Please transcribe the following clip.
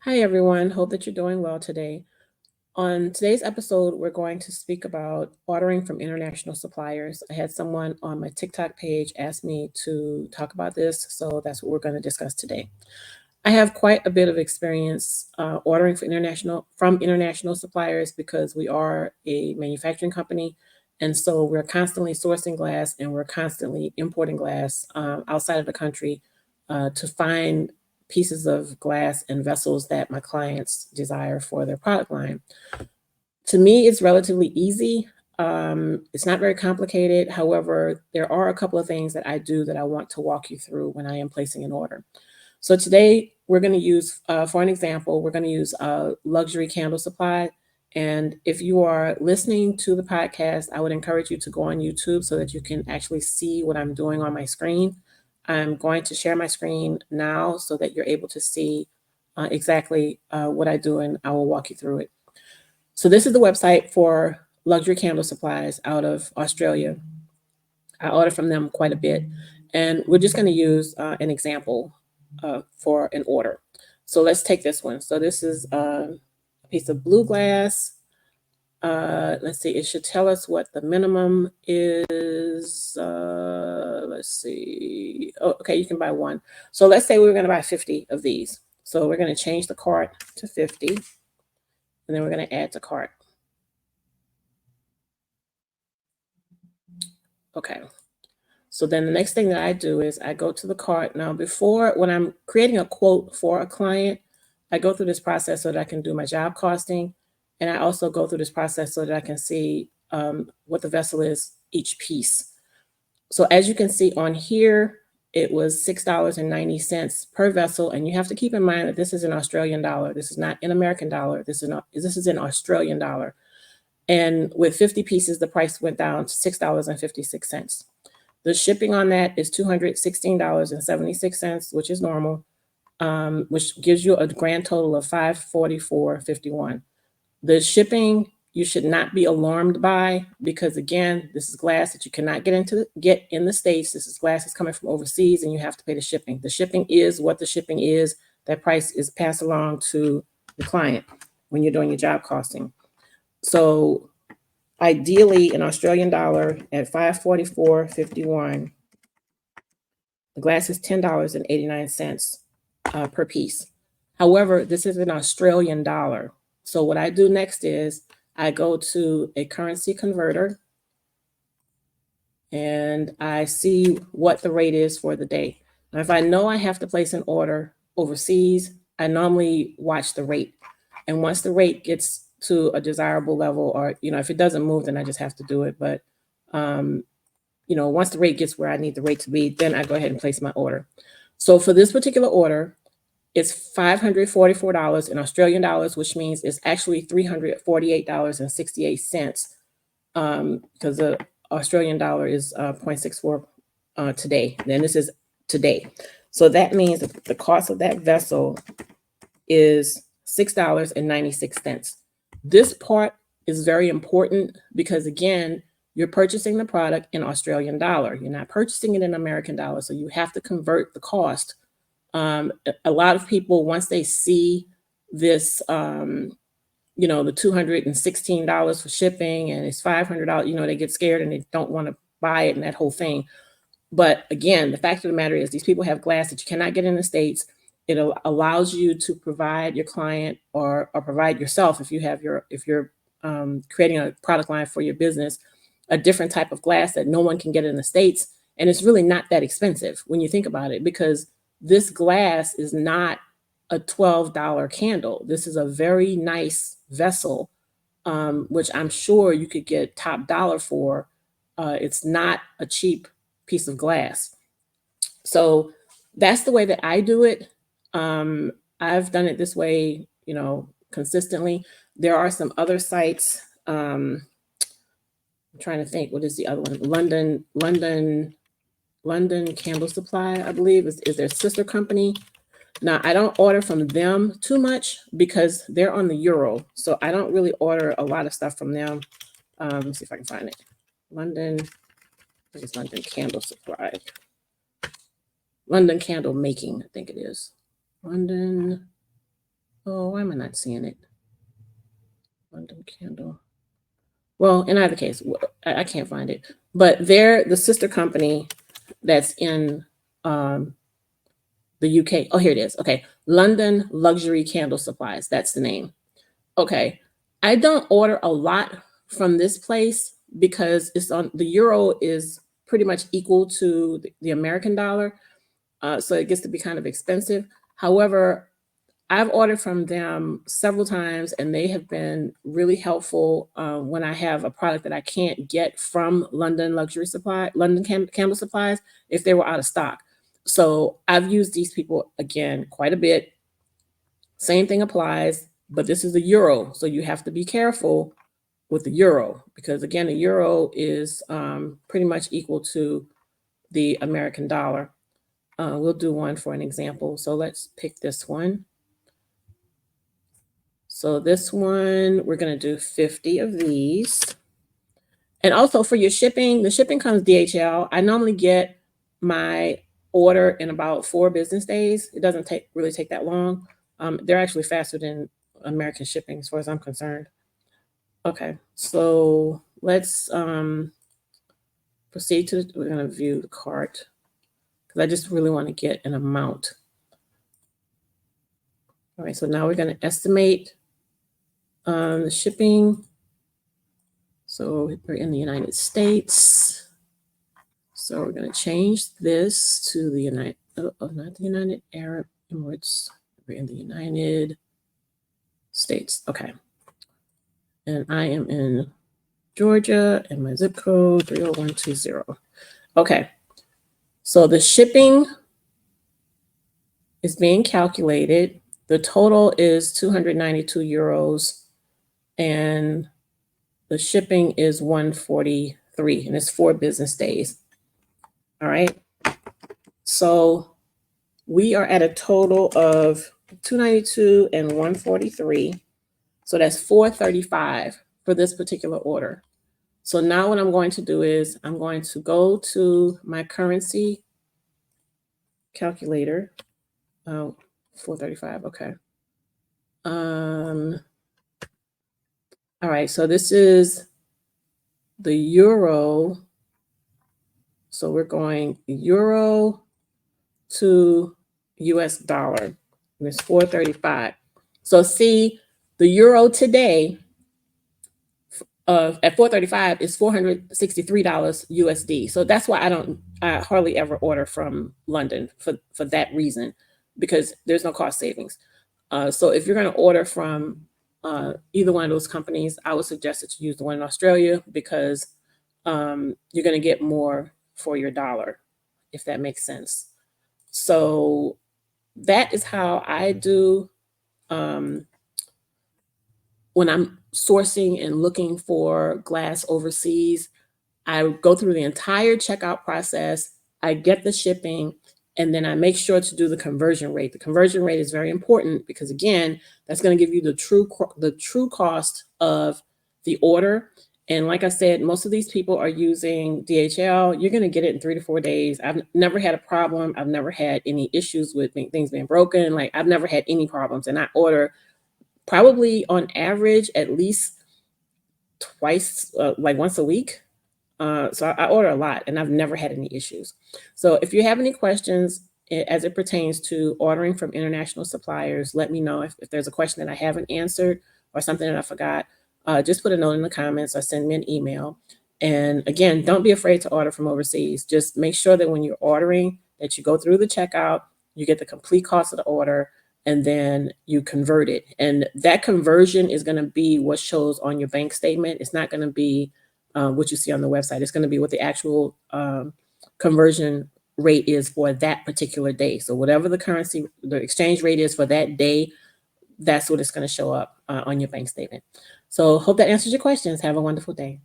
Hi, everyone. Hope that you're doing well today. On today's episode, we're going to speak about ordering from international suppliers. I had someone on my TikTok page ask me to talk about this, so that's what we're going to discuss today. I have quite a bit of experience ordering from international suppliers because we are a manufacturing company, and so we're constantly sourcing glass and we're constantly importing glass outside of the country to find pieces of glass and vessels that my clients desire for their product line. To me, it's relatively easy. It's not very complicated. However, there are a couple of things that I do that I want to walk you through when I am placing an order. So today we're going to use, for an example, we're going to use a luxury candle supply. And if you are listening to the podcast, I would encourage you to go on YouTube so that you can actually see what I'm doing on my screen. I'm going to share my screen now so that you're able to see exactly what I do, and I will walk you through it. So this is the website for luxury candle supplies out of Australia. I order from them quite a bit, and we're just going to use an example for an order. So let's take this one. So this is a piece of blue glass. Let's see, it should tell us what the minimum is. Let's see. Oh, okay, you can buy one. So let's say we were going to buy 50 of these. So we're going to change the cart to 50, and then we're going to add to cart. Okay. So then the next thing that I do is I go to the cart. Now, when I'm creating a quote for a client, I go through this process so that I can do my job costing. And I also go through this process so that I can see what the vessel is, each piece. So as you can see on here, it was $6.90 per vessel. And you have to keep in mind that this is an Australian dollar. This is not an American dollar. This is an Australian dollar. And with 50 pieces, the price went down to $6.56. The shipping on that is $216.76, which is normal, which gives you a grand total of $544.51. The shipping you should not be alarmed by because, again, this is glass that you cannot get in the States. This is glass that's coming from overseas, and you have to pay the shipping. The shipping is what the shipping is. That price is passed along to the client when you're doing your job costing. So ideally, an Australian dollar at $544.51. The glass is $10.89 per piece. However, this is an Australian dollar. So what I do next is I go to a currency converter and I see what the rate is for the day. Now, if I know I have to place an order overseas, I normally watch the rate. And once the rate gets to a desirable level, or, if it doesn't move, then I just have to do it. But, once the rate gets where I need the rate to be, then I go ahead and place my order. So for this particular order, it's $544 in Australian dollars, which means it's actually $348.68 because the Australian dollar is 0.64 today. Then this is today. So that means that the cost of that vessel is $6.96. This part is very important because, again, you're purchasing the product in Australian dollar. You're not purchasing it in American dollar, so you have to convert the cost. A lot of people, once they see this, the $216 for shipping and it's $500, they get scared and they don't want to buy it and that whole thing. But again, the fact of the matter is these people have glass that you cannot get in the States. It allows you to provide your client or provide yourself if you're creating a product line for your business, a different type of glass that no one can get in the States. And it's really not that expensive when you think about it, because this glass is not a $12 candle. This is a very nice vessel, which I'm sure you could get top dollar for. It's not a cheap piece of glass. So that's the way that I do it. I've done it this way, consistently. There are some other sites. I'm trying to think, what is the other one? London Candle Supply, I believe, is their sister company. Now, I don't order from them too much because they're on the euro. So I don't really order a lot of stuff from them. Let me see if I can find it. London Candle Supply. London Candle Making, I think it is. London Oh, why am I not seeing it? London Candle. Well, in either case, I can't find it. But they're the sister company that's in the UK. Oh, here it is. Okay. London Luxury Candle Supplies. That's the name. Okay. I don't order a lot from this place because it's on the euro is pretty much equal to the American dollar. So it gets to be kind of expensive. However, I've ordered from them several times and they have been really helpful when I have a product that I can't get from London Candle Supplies if they were out of stock. So I've used these people again quite a bit. Same thing applies, but this is a euro. So you have to be careful with the euro because again, the euro is pretty much equal to the American dollar. We'll do one for an example. So let's pick this one. So this one, we're going to do 50 of these. And also for your shipping, the shipping comes DHL. I normally get my order in about 4 business days. It doesn't really take that long. They're actually faster than American shipping as far as I'm concerned. Okay, so let's proceed to, we're going to view the cart because I just really want to get an amount. All right, so now we're going to estimate the shipping. So we're in the United States. So we're going to change this to the not the United Arab Emirates. We're in the United States. Okay. And I am in Georgia and my zip code 30120. Okay. So the shipping is being calculated. The total is 292 euros and the shipping is 143 and it's 4 business days. All right. So we are at a total of 292 and 143. So that's 435 for this particular order. So now what I'm going to do is I'm going to go to my currency calculator. 435. Okay. All right. So this is the euro. So we're going euro to US dollar. And it's 435. So see, the euro today at 435 is $463 USD. So that's why I hardly ever order from London for that reason, because there's no cost savings. So if you're going to order from either one of those companies, I would suggest that you use the one in Australia because you're going to get more for your dollar, if that makes sense. So that is how I do when I'm sourcing and looking for glass overseas. I go through the entire checkout process. I get the shipping, and then I make sure to do the conversion rate. The conversion rate is very important because again, that's going to give you the true cost of the order. And like I said, most of these people are using DHL. You're going to get it in 3 to 4 days. I've never had a problem. I've never had any issues with things being broken. Like I've never had any problems. And I order probably on average at least twice, like once a week. So I order a lot and I've never had any issues. So if you have any questions as it pertains to ordering from international suppliers, let me know if there's a question that I haven't answered or something that I forgot. Just put a note in the comments or send me an email. And again, don't be afraid to order from overseas. Just make sure that when you're ordering that you go through the checkout, you get the complete cost of the order, and then you convert it. And that conversion is going to be what shows on your bank statement. It's not going to be what you see on the website. It's going to be what the actual conversion rate is for that particular day. So whatever the exchange rate is for that day, that's what it's going to show up on your bank statement. So hope that answers your questions. Have a wonderful day.